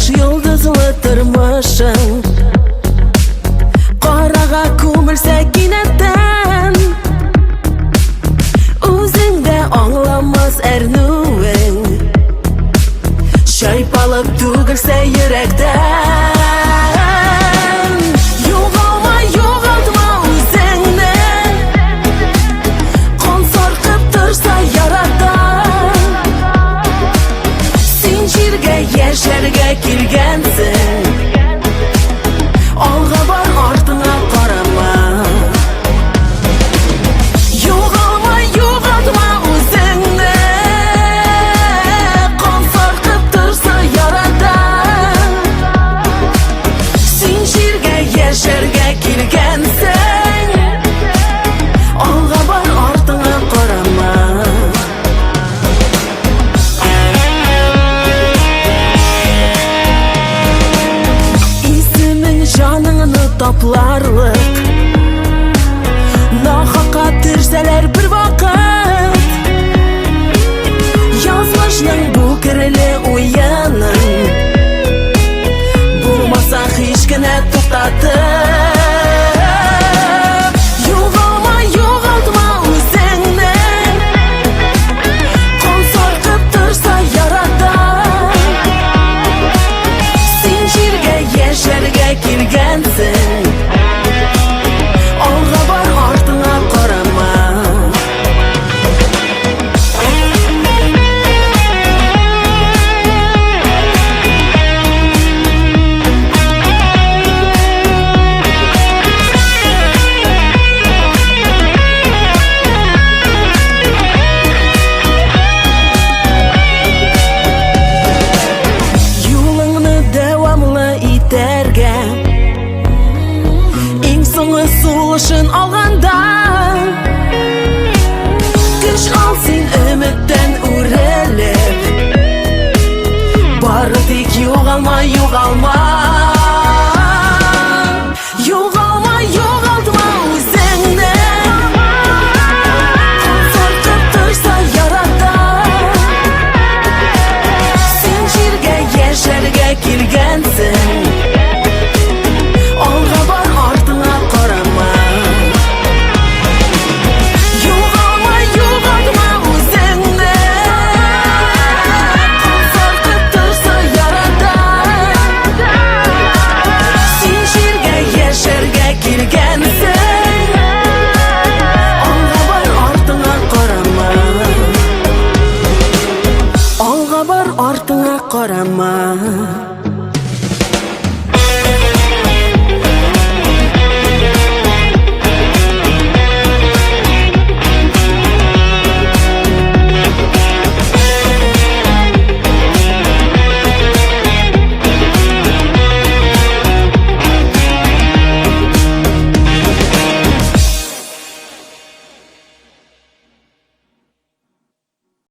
Taş yıldızlı tırmışın, qarağa көмілсе кинәттән, үзеңдә аңламас әрнүең, чайпалып түгелсә йөрәктән. Югалма, югалтма үзеңне, кан саркып торса ярата. Син җиргә яшәргә килгәнсең, алга бар, артыңа карама. Югалма, югалтма үзеңне, кан саркып торса ярата. Син җиргә яшәргә килгәнсең, алга бар, артыңа карама. Canını toplарлык, нахакка төрсәләр бер вакыт, язмышның бу кирле уяның, булмаса һич кенә туктатып. Югалма, югалтма үзеңне, кан саркып торса ярата. Син җиргә яшәргә килгәнсең, алга бар, артыңа карама. Юлыңны дәвамлы итәргә, иң соңгы сулышын алганда, көч ал син өметтән үрелеп, бары тик югалма, югалма. Югалма, югалтма үзеңне, кан саркып торса ярата. Син җиргә яшәргә килгәнсең, алга бар, артыңа карама. Югалма, югалтма үзеңне, кан саркып торса ярата. Син җиргә яшәргә килгәнсең, алга бар, артыңа карама. Алга бар, артыңа карама.